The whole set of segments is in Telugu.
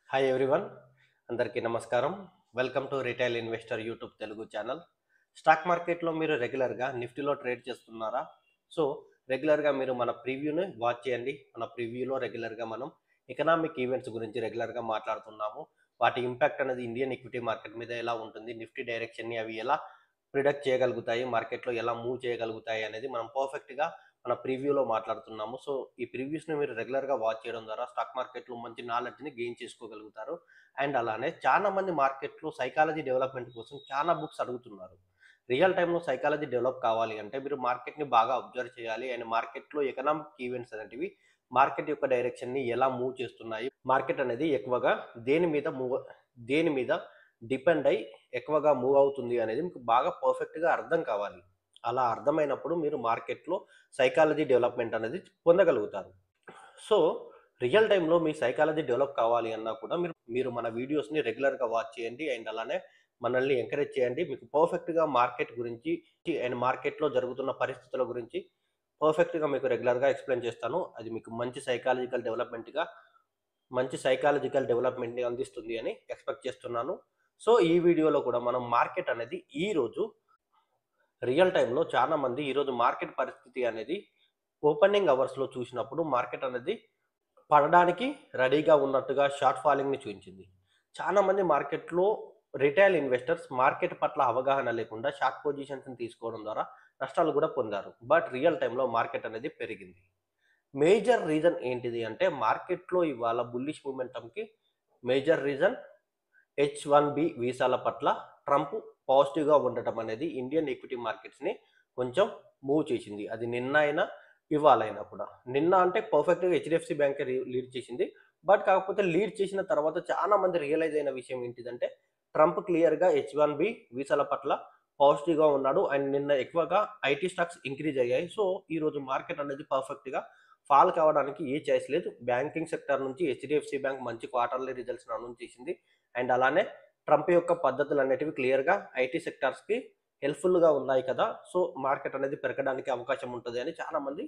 హాయ్ ఎవ్రీవన్, అందరికీ నమస్కారం. Welcome to retail investor YouTube Telugu channel. Stock మార్కెట్లో మీరు రెగ్యులర్గా నిఫ్టీలో ట్రేడ్ చేస్తున్నారా? సో రెగ్యులర్గా మీరు మన ప్రివ్యూని వాచ్ చేయండి. మన ప్రివ్యూలో రెగ్యులర్గా మనం ఎకనామిక్ ఈవెంట్స్ గురించి రెగ్యులర్గా మాట్లాడుతున్నాము. వాటి ఇంపాక్ట్ అనేది ఇండియన్ ఈక్విటీ మార్కెట్ మీద ఎలా ఉంటుంది, నిఫ్టీ డైరెక్షన్ని అవి ఎలా ప్రిడిక్ట్ చేయగలుగుతాయి, మార్కెట్లో ఎలా మూవ్ చేయగలుగుతాయి అనేది మనం పర్ఫెక్ట్గా మన ప్రివ్యూలో మాట్లాడుతున్నాము. సో ఈ ప్రివ్యూస్ని మీరు రెగ్యులర్గా వాచ్ చేయడం ద్వారా స్టాక్ మార్కెట్లో మంచి నాలెడ్జ్ని గెయిన్ చేసుకోగలుగుతారు. అండ్ అలానే చాలా మంది మార్కెట్లో సైకాలజీ డెవలప్మెంట్ కోసం చాలా బుక్స్ అడుగుతున్నారు. రియల్ టైంలో సైకాలజీ డెవలప్ కావాలి అంటే మీరు మార్కెట్ని బాగా అబ్జర్వ్ చేయాలి. అండ్ మార్కెట్లో ఎకనామిక్ ఈవెంట్స్ అనేటివి మార్కెట్ యొక్క డైరెక్షన్ని ఎలా మూవ్ చేస్తున్నాయి, మార్కెట్ అనేది ఎక్కువగా దేని మీద డిపెండ్ అయి ఎక్కువగా మూవ్ అవుతుంది అనేది మీకు బాగా పర్ఫెక్ట్గా అర్థం కావాలి. అలా అర్థమైనప్పుడు మీరు మార్కెట్లో సైకాలజీ డెవలప్మెంట్ అనేది పొందగలుగుతారు. సో రియల్ టైంలో మీ సైకాలజీ డెవలప్ కావాలి అన్నా కూడా మీరు మన వీడియోస్ని రెగ్యులర్గా వాచ్ చేయండి. అండ్ అలానే మనల్ని ఎంకరేజ్ చేయండి. మీకు పర్ఫెక్ట్గా మార్కెట్ గురించి అండ్ మార్కెట్లో జరుగుతున్న పరిస్థితుల గురించి పర్ఫెక్ట్గా మీకు రెగ్యులర్గా ఎక్స్ప్లెయిన్ చేస్తాను. అది మీకు మంచి సైకాలజికల్ డెవలప్మెంట్ని అందిస్తుంది అని ఎక్స్పెక్ట్ చేస్తున్నాను. సో ఈ వీడియోలో కూడా మనం మార్కెట్ అనేది ఈరోజు రియల్ టైంలో చాలా మంది ఈరోజు మార్కెట్ పరిస్థితి అనేది ఓపెనింగ్ అవర్స్లో చూసినప్పుడు మార్కెట్ అనేది పడడానికి రెడీగా ఉన్నట్టుగా షార్ట్ ఫాలింగ్ని చూపించింది. చాలా మంది మార్కెట్లో రిటైల్ ఇన్వెస్టర్స్ మార్కెట్ పట్ల అవగాహన లేకుండా షార్ట్ పొజిషన్స్ని తీసుకోవడం ద్వారా నష్టాలు కూడా పొందారు. బట్ రియల్ టైంలో మార్కెట్ అనేది పెరిగింది. మేజర్ రీజన్ ఏంటిది అంటే మార్కెట్లో ఇవాళ బుల్లిష్ మూమెంటంకి మేజర్ రీజన్ H1B వీసాల పట్ల ట్రంప్ పాజిటివ్గా ఉండటం అనేది ఇండియన్ ఈక్విటీ మార్కెట్స్ని కొంచెం మూవ్ చేసింది. అది నిన్న అయినా ఇవాళైనా కూడా. నిన్న అంటే పర్ఫెక్ట్గా హెచ్డిఎఫ్సి బ్యాంక్ లీడ్ చేసింది. బట్ కాకపోతే లీడ్ చేసిన తర్వాత చాలా మంది రియలైజ్ అయిన విషయం ఏంటిదంటే ట్రంప్ క్లియర్గా H1B వీసాల పట్ల పాజిటివ్గా ఉన్నాడు. అండ్ నిన్న ఎక్కువగా ఐటీ స్టాక్స్ ఇంక్రీజ్ అయ్యాయి. సో ఈరోజు మార్కెట్ అనేది పర్ఫెక్ట్గా ఫాల్ కావడానికి ఏ ఛాయిస్ లేదు. బ్యాంకింగ్ సెక్టర్ నుంచి హెచ్డిఎఫ్సి బ్యాంక్ మంచి క్వార్టర్లీ రిజల్ట్స్ని అనౌన్స్ చేసింది. అండ్ అలానే ట్రంప్ యొక్క పద్ధతులు అనేటివి క్లియర్గా ఐటీ సెక్టార్స్కి హెల్ప్ఫుల్గా ఉన్నాయి కదా. సో మార్కెట్ అనేది పెరగడానికి అవకాశం ఉంటుంది అని చాలామంది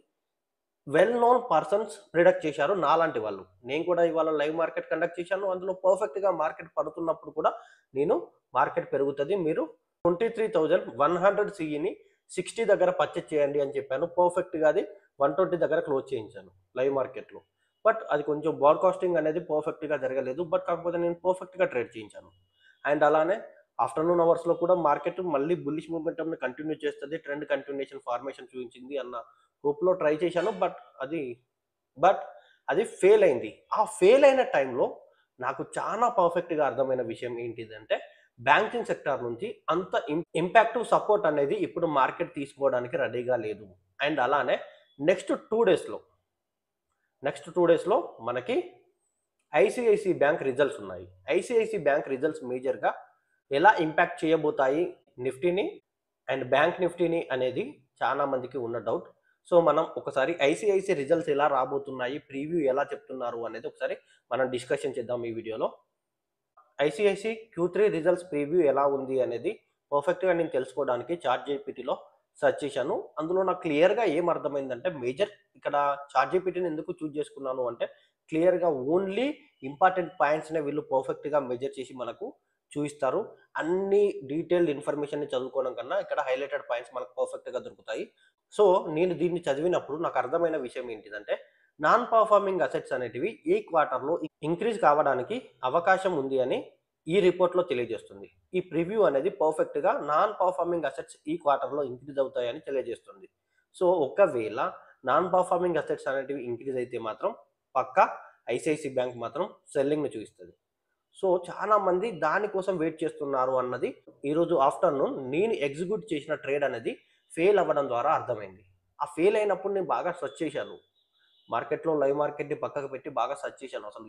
వెల్ నోన్ పర్సన్స్ ప్రిడిక్ట్ చేశారు. నాలాంటి వాళ్ళు, నేను కూడా ఇవాళ లైవ్ మార్కెట్ కండక్ట్ చేశాను. అందులో పర్ఫెక్ట్గా మార్కెట్ పడుతున్నప్పుడు కూడా నేను మార్కెట్ పెరుగుతుంది, మీరు 23,100 సిఈని 60 దగ్గర పర్చేజ్ చేయండి అని చెప్పాను. పర్ఫెక్ట్గా అది 120 దగ్గర క్లోజ్ చేయించాను లైవ్ మార్కెట్లో. బట్ అది కొంచెం బాడ్కాస్టింగ్ అనేది పర్ఫెక్ట్గా జరగలేదు. బట్ కాకపోతే నేను పర్ఫెక్ట్గా ట్రేడ్ చేయించాను. అండ్ అలానే ఆఫ్టర్నూన్ అవర్స్లో కూడా మార్కెట్ మళ్ళీ బుల్లిష్ మూమెంటంని కంటిన్యూ చేస్తుంది, ట్రెండ్ కంటిన్యూషన్ ఫార్మేషన్ చూపించింది అన్న హోప్లో ట్రై చేశాను. బట్ అది ఫెయిల్ అయింది. ఆ ఫెయిల్ అయిన టైంలో నాకు చాలా పర్ఫెక్ట్గా అర్థమైన విషయం ఏంటిదంటే బ్యాంకింగ్ సెక్టార్ నుంచి అంత ఇంపాక్టివ్ సపోర్ట్ అనేది ఇప్పుడు మార్కెట్ తీసుకోవడానికి రెడీగా లేదు. అండ్ అలానే నెక్స్ట్ టూ డేస్లో మనకి ఐసిఐసి బ్యాంక్ రిజల్ట్స్ ఉన్నాయి. ఐసిఐసి బ్యాంక్ రిజల్ట్స్ మేజర్గా ఎలా ఇంపాక్ట్ చేయబోతాయి నిఫ్టీని అండ్ బ్యాంక్ నిఫ్టీని అనేది చాలా మందికి ఉన్న డౌట్. సో మనం ఒకసారి ఐసిఐసి రిజల్ట్స్ ఎలా రాబోతున్నాయి, ప్రీవ్యూ ఎలా చెప్తున్నారు అనేది ఒకసారి మనం డిస్కషన్ చేద్దాం ఈ వీడియోలో. ఐసిఐసి Q3 రిజల్ట్స్ ప్రీవ్యూ ఎలా ఉంది అనేది పర్ఫెక్ట్గా నేను తెలుసుకోవడానికి చాట్‌జీపీటీలో సెర్చ్ చేశాను. అందులో నాకు క్లియర్గా ఏం అర్థమైందంటే మేజర్ ఇక్కడ చాట్‌జీపీటీని ఎందుకు చూజ్ చేసుకున్నాను అంటే క్లియర్గా ఓన్లీ ఇంపార్టెంట్ పాయింట్స్నే వీళ్ళు పర్ఫెక్ట్గా మెజర్ చేసి మనకు చూపిస్తారు. అన్ని డీటెయిల్డ్ ఇన్ఫర్మేషన్ని చదువుకోవడం కన్నా ఇక్కడ హైలైటెడ్ పాయింట్స్ మనకు పర్ఫెక్ట్గా దొరుకుతాయి. సో నేను దీన్ని చదివినప్పుడు నాకు అర్థమైన విషయం ఏంటిదంటే నాన్ పర్ఫార్మింగ్ అసెట్స్ అనేటివి ఈ క్వార్టర్లో ఇంక్రీజ్ కావడానికి అవకాశం ఉంది అని ఈ రిపోర్ట్లో తెలియజేస్తుంది. ఈ ప్రివ్యూ అనేది పర్ఫెక్ట్గా నాన్ పర్ఫార్మింగ్ అసెట్స్ ఈ క్వార్టర్లో ఇంక్రీజ్ అవుతాయని తెలియజేస్తుంది. సో ఒకవేళ నాన్ పర్ఫార్మింగ్ అసెట్స్ అనేటివి ఇంక్రీజ్ అయితే మాత్రం పక్కా ఐసిఐసి బ్యాంక్ మాత్రం సెల్లింగ్ని చూపిస్తుంది. సో చాలా మంది దానికోసం వెయిట్ చేస్తున్నారు అన్నది ఈరోజు ఆఫ్టర్నూన్ నేను ఎగ్జిక్యూట్ చేసిన ట్రేడ్ అనేది ఫెయిల్ అవ్వడం ద్వారా అర్థమైంది. ఆ ఫెయిల్ అయినప్పుడు నేను బాగా సెర్చ్ చేశాను, మార్కెట్లో లైవ్ మార్కెట్ని పక్కకు పెట్టి బాగా సెర్చ్ చేశాను. అసలు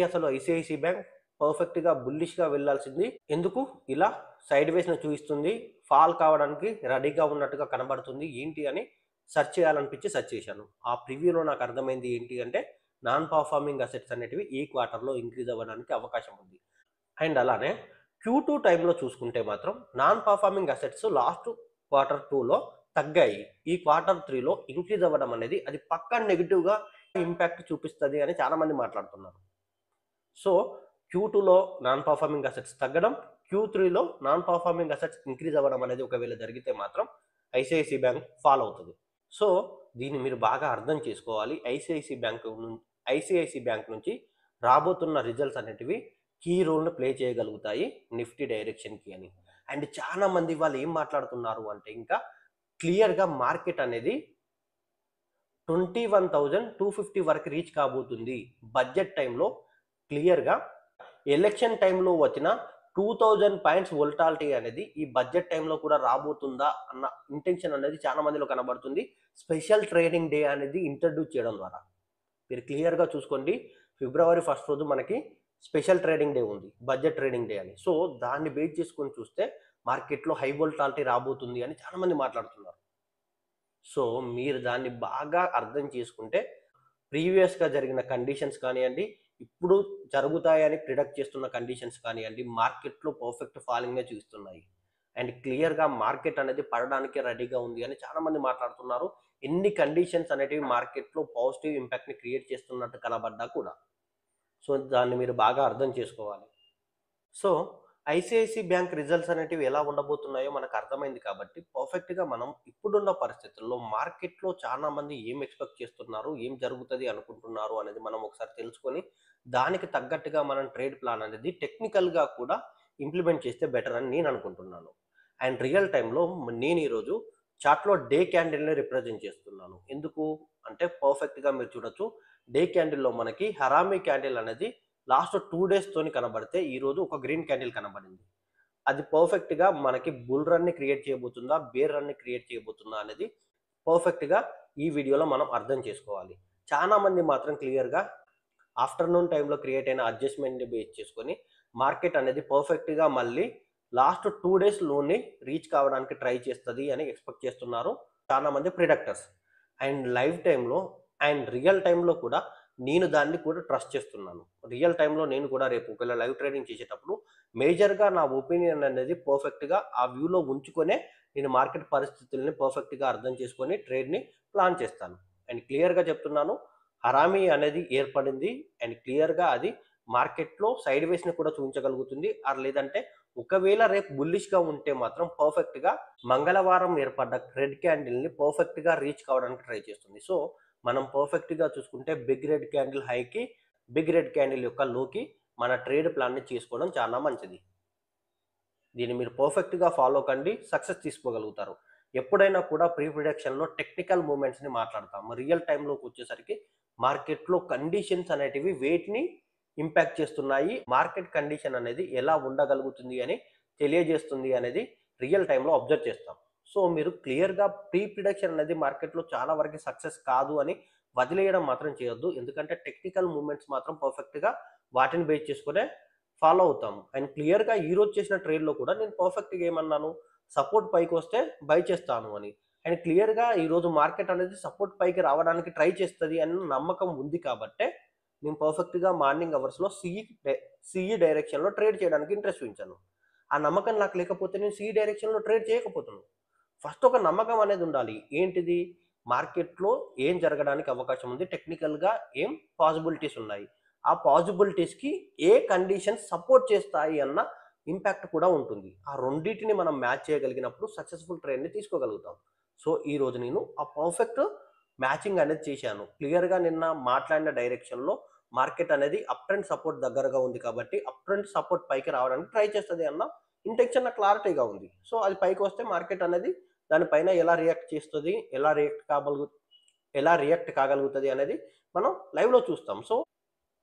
అసలు ఐసిఐసి బ్యాంక్ పర్ఫెక్ట్గా బుల్లిష్గా వెళ్ళాల్సింది ఎందుకు ఇలా సైడ్ వేస్ని చూపిస్తుంది, ఫాల్ కావడానికి రెడీగా ఉన్నట్టుగా కనబడుతుంది ఏంటి అని సెర్చ్ చేయాలనిపించి సెర్చ్ చేశాను. ఆ ప్రివ్యూలో నాకు అర్థమైంది ఏంటి అంటే నాన్ పర్ఫార్మింగ్ అసెట్స్ అనేటివి ఈ క్వార్టర్లో ఇంక్రీజ్ అవ్వడానికి అవకాశం ఉంది. అండ్ అలానే Q2 టైంలో చూసుకుంటే మాత్రం నాన్ పర్ఫార్మింగ్ అసెట్స్ లాస్ట్ Q2లో తగ్గాయి. ఈ Q3లో ఇంక్రీజ్ అవ్వడం అనేది అది పక్కా నెగిటివ్గా ఇంపాక్ట్ చూపిస్తుంది అని చాలామంది మాట్లాడుతున్నారు. సో Q2లో నాన్ పర్ఫార్మింగ్ అసెట్స్ తగ్గడం, Q3లో నాన్ పర్ఫార్మింగ్ అసెట్స్ ఇంక్రీజ్ అవ్వడం అనేది ఒకవేళ జరిగితే మాత్రం ఐసిఐసిఐ బ్యాంక్ ఫాలో అవుతుంది. సో దీన్ని మీరు బాగా అర్థం చేసుకోవాలి. ఐసిఐసిఐ బ్యాంక్ నుంచి రాబోతున్న రిజల్ట్స్ అనేటివి కీ రోల్ను ప్లే చేయగలుగుతాయి నిఫ్టీ డైరెక్షన్కి అని. అండ్ చాలా మంది వాళ్ళు ఏం మాట్లాడుతున్నారు అంటే ఇంకా క్లియర్గా మార్కెట్ అనేది 21,250 వరకు రీచ్ కాబోతుంది బడ్జెట్ టైంలో. క్లియర్గా ఎలక్షన్ టైంలో వచ్చిన 2000 పాయింట్స్ వోల్టాలిటీ అనేది ఈ బడ్జెట్ టైంలో కూడా రాబోతుందా అన్న ఇంటెన్షన్ అనేది చాలా మందిలో కనబడుతుంది. స్పెషల్ ట్రేడింగ్ డే అనేది ఇంట్రడ్యూస్ చేయడం ద్వారా మీరు క్లియర్గా చూసుకోండి. February 1 రోజు మనకి స్పెషల్ ట్రేడింగ్ డే ఉంది, బడ్జెట్ ట్రేడింగ్ డే అని. సో దాన్ని బేస్ చేసుకొని చూస్తే మార్కెట్లో హై వోల్టాలిటీ రాబోతుంది అని చాలా మంది మాట్లాడుతున్నారు. సో మీరు దాన్ని బాగా అర్థం చేసుకుంటే ప్రీవియస్గా జరిగిన కండిషన్స్ కానివ్వండి, ఇప్పుడు జరుగుతాయని ప్రిడిక్ట్ చేస్తున్న కండిషన్స్ కానివ్వండి, మార్కెట్లో పర్ఫెక్ట్ ఫాలింగ్నే చూస్తున్నాయి. అండ్ క్లియర్గా మార్కెట్ అనేది పడడానికి రెడీగా ఉంది అని చాలా మంది మాట్లాడుతున్నారు. ఎన్ని కండిషన్స్ అనేటివి మార్కెట్లో పాజిటివ్ ఇంపాక్ట్ని క్రియేట్ చేస్తున్నట్టు కనబడ్డా కూడా. సో దాన్ని మీరు బాగా అర్థం చేసుకోవాలి. సో ఐసిఐసిఐ బ్యాంక్ రిజల్ట్స్ అనేటివి ఎలా ఉండబోతున్నాయో మనకు అర్థమైంది కాబట్టి పర్ఫెక్ట్గా మనం ఇప్పుడున్న పరిస్థితుల్లో మార్కెట్లో చాలా మంది ఏం ఎక్స్పెక్ట్ చేస్తున్నారు, ఏం జరుగుతుంది అనుకుంటున్నారు అనేది మనం ఒకసారి తెలుసుకొని దానికి తగ్గట్టుగా మనం ట్రేడ్ ప్లాన్ అనేది టెక్నికల్గా కూడా ఇంప్లిమెంట్ చేస్తే బెటర్ అని నేను అనుకుంటున్నాను. అండ్ రియల్ టైంలో నేను ఈరోజు చార్ట్లో డే క్యాండిల్ని రిప్రజెంట్ చేస్తున్నాను. ఎందుకు అంటే పర్ఫెక్ట్గా మీరు చూడొచ్చు, డే క్యాండిల్లో మనకి హరామీ క్యాండిల్ అనేది లాస్ట్ 2 డేస్తోని కనబడితే ఈరోజు ఒక గ్రీన్ క్యాండిల్ కనబడింది. అది పర్ఫెక్ట్గా మనకి బుల్ రన్ని క్రియేట్ చేయబోతుందా, బేర్ రన్ని క్రియేట్ చేయబోతుందా అనేది పర్ఫెక్ట్గా ఈ వీడియోలో మనం అర్థం చేసుకోవాలి. చాలా మంది మాత్రం క్లియర్గా ఆఫ్టర్నూన్ టైంలో క్రియేట్ అయిన అడ్జస్ట్మెంట్ని బేస్ చేసుకొని మార్కెట్ అనేది పర్ఫెక్ట్గా మళ్ళీ లాస్ట్ 2 డేస్లోనే రీచ్ కావడానికి ట్రై చేస్తుంది అని ఎక్స్పెక్ట్ చేస్తున్నారు చాలా మంది ప్రిడిక్టర్స్. అండ్ లైవ్ టైంలో అండ్ రియల్ టైంలో కూడా నేను దాన్ని కూడా ట్రస్ట్ చేస్తున్నాను. రియల్ టైంలో నేను కూడా రేపు ఒకవేళ లైవ్ ట్రేడింగ్ చేసేటప్పుడు మేజర్గా నా ఒపీనియన్ అనేది పర్ఫెక్ట్గా ఆ వ్యూలో ఉంచుకొనే నేను మార్కెట్ పరిస్థితుల్ని పర్ఫెక్ట్గా అర్థం చేసుకొని ట్రేడ్ని ప్లాన్ చేస్తాను. అండ్ క్లియర్గా చెప్తున్నాను, హరామీ అనేది ఏర్పడింది అండ్ క్లియర్గా అది మార్కెట్లో సైడ్ వేస్ని కూడా చూపించగలుగుతుంది. లేదంటే ఒకవేళ రేపు బుల్లిష్గా ఉంటే మాత్రం పర్ఫెక్ట్గా మంగళవారం ఏర్పడ్డ రెడ్ క్యాండిల్ని పర్ఫెక్ట్గా రీచ్ కావడానికి ట్రై చేస్తుంది. సో మనం పర్ఫెక్ట్గా చూసుకుంటే బిగ్ రెడ్ క్యాండిల్ హైకి, బిగ్ రెడ్ క్యాండిల్ యొక్క లోకి మన ట్రేడ్ ప్లాన్ని చేసుకోవడం చాలా మంచిది. దీన్ని మీరు పర్ఫెక్ట్గా ఫాలో కండి, సక్సెస్ తీసుకోగలుగుతారు. ఎప్పుడైనా కూడా ప్రీ ప్రిడిక్షన్లో టెక్నికల్ మూమెంట్స్ని మాట్లాడతాం. రియల్ టైంలోకి వచ్చేసరికి మార్కెట్లో కండిషన్స్ అనేటివి వేటిని ఇంపాక్ట్ చేస్తున్నాయి, మార్కెట్ కండిషన్ అనేది ఎలా ఉండగలుగుతుంది అని తెలియజేస్తుంది అనేది రియల్ టైంలో అబ్జర్వ్ చేస్తాం. సో మీరు క్లియర్గా ప్రీ ప్రిడిక్షన్ అనేది మార్కెట్లో చాలా వరకు సక్సెస్ కాదు అని వదిలేయడం మాత్రం చేయొద్దు. ఎందుకంటే టెక్నికల్ మూమెంట్స్ మాత్రం పర్ఫెక్ట్గా వాటిని బేస్ చేసుకునే ఫాలో అవుతాం. అండ్ క్లియర్గా ఈరోజు చేసిన ట్రేడ్లో కూడా నేను పర్ఫెక్ట్గా ఏమన్నాను, సపోర్ట్ పైకి వస్తే బై చేస్తాను అని. అండ్ క్లియర్గా ఈరోజు మార్కెట్ అనేది సపోర్ట్ పైకి రావడానికి ట్రై చేస్తుంది అన్న నమ్మకం ఉంది కాబట్టే నేను పర్ఫెక్ట్గా మార్నింగ్ అవర్స్లో సిఈ డైరెక్షన్లో ట్రేడ్ చేయడానికి ఇంట్రెస్ట్ చూపించాను. ఆ నమ్మకం నాకు లేకపోతే నేను సిఈ డైరెక్షన్లో ట్రేడ్ చేయకపోతున్నాను. ఫస్ట్ ఒక నమ్మకం అనేది ఉండాలి. ఏంటిది, మార్కెట్లో ఏం జరగడానికి అవకాశం ఉంది, టెక్నికల్గా ఏం పాసిబిలిటీస్ ఉన్నాయి, ఆ పాసిబిలిటీస్కి ఏ కండిషన్స్ సపోర్ట్ చేస్తాయి అన్న ఇంపాక్ట్ కూడా ఉంటుంది. ఆ రెండింటిని మనం మ్యాచ్ చేయగలిగినప్పుడు సక్సెస్ఫుల్ ట్రేడ్ని తీసుకోగలుగుతాం. సో ఈరోజు నేను ఆ పర్ఫెక్ట్ మ్యాచింగ్ అనేది చేశాను. క్లియర్గా నిన్న మాట్లాడిన డైరెక్షన్లో మార్కెట్ అనేది అప్ ట్రెండ్ సపోర్ట్ దగ్గరగా ఉంది కాబట్టి అప్ ట్రెండ్ సపోర్ట్ పైకి రావడానికి ట్రై చేస్తుంది అన్న ఇంటెన్షన్ నాకు క్లారిటీగా ఉంది. సో అది పైకి వస్తే మార్కెట్ అనేది దానిపైన ఎలా రియాక్ట్ చేస్తుంది, ఎలా రియాక్ట్ కాగలుగుతుంది అనేది మనం లైవ్లో చూస్తాం.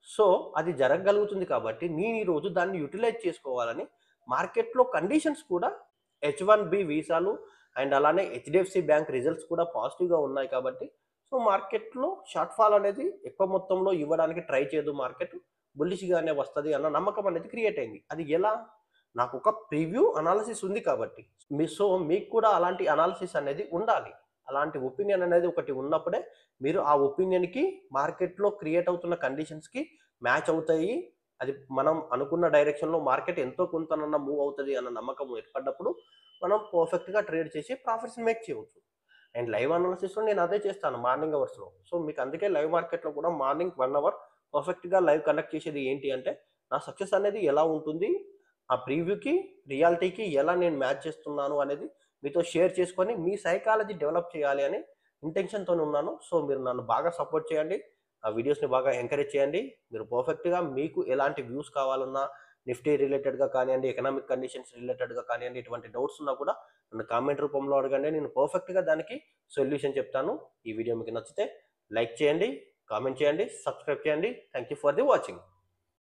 సో అది జరగగలుగుతుంది కాబట్టి నేను ఈరోజు దాన్ని యూటిలైజ్ చేసుకోవాలని మార్కెట్లో కండిషన్స్ కూడా H1B వీసాలు అండ్ అలానే హెచ్డిఎఫ్సి బ్యాంక్ రిజల్ట్స్ కూడా పాజిటివ్గా ఉన్నాయి కాబట్టి సో మార్కెట్లో షార్ట్ ఫాల్ అనేది ఎక్కువ మొత్తంలో ఇవ్వడానికి ట్రై చేయదు, మార్కెట్ బుల్లిష్గానే వస్తుంది అన్న నమ్మకం అనేది క్రియేట్ అయింది. అది ఎలా, నాకు ఒక ప్రివ్యూ అనాలిసిస్ ఉంది కాబట్టి సో మీకు కూడా అలాంటి అనాలిసిస్ అనేది ఉండాలి. అలాంటి ఒపీనియన్ అనేది ఒకటి ఉన్నప్పుడే మీరు ఆ ఒపీనియన్కి మార్కెట్లో క్రియేట్ అవుతున్న కండిషన్స్కి మ్యాచ్ అవుతాయి. అది మనం అనుకున్న డైరెక్షన్లో మార్కెట్ ఎంతో కొంతనన్నా మూవ్ అవుతుంది అన్న నమ్మకం ఏర్పడ్డప్పుడు మనం పర్ఫెక్ట్గా ట్రేడ్ చేసి ప్రాఫిట్స్ మేక్ చేయవచ్చు. అండ్ లైవ్ అనాలిసిస్లో నేను అదే చేస్తాను మార్నింగ్ అవర్స్లో. సో మీకు అందుకే లైవ్ మార్కెట్లో కూడా మార్నింగ్ 1 అవర్ పర్ఫెక్ట్‌గా లైవ్ కండక్ట్ చేసేది ఏంటి అంటే, నా సక్సెస్ అనేది ఎలా ఉంటుంది, ఆ ప్రివ్యూకి, రియాలిటీకి ఎలా నేను మ్యాచ్ చేస్తున్నాను అనేది మీతో షేర్ చేసుకొని, మీ సైకాలజీ డెవలప్ చేయాలి అని ఇంటెన్షన్‌తోని ఉన్నాను. సో, మీరు నన్ను బాగా సపోర్ట్ చేయండి. ఆ వీడియోస్‌ని బాగా ఎంకరేజ్ చేయండి. మీరు పర్ఫెక్ట్‌గా మీకు ఎలాంటి వ్యూస్ కావాలన్నా, నిఫ్టీ రిలేటెడ్‌గా కానియండి, ఎకనామిక్ కండిషన్స్ రిలేటెడ్‌గా కానియండి, ఎటువంటి డౌట్స్ ఉన్నా కూడా నన్ను కామెంట్ రూపంలో అడగండి. నేను పర్ఫెక్ట్‌గా దానికి సొల్యూషన్ చెప్తాను. ఈ వీడియో మీకు నచ్చితే లైక్ చేయండి, కామెంట్ చేయండి, సబ్స్క్రైబ్ చేయండి. Thank you for the watching.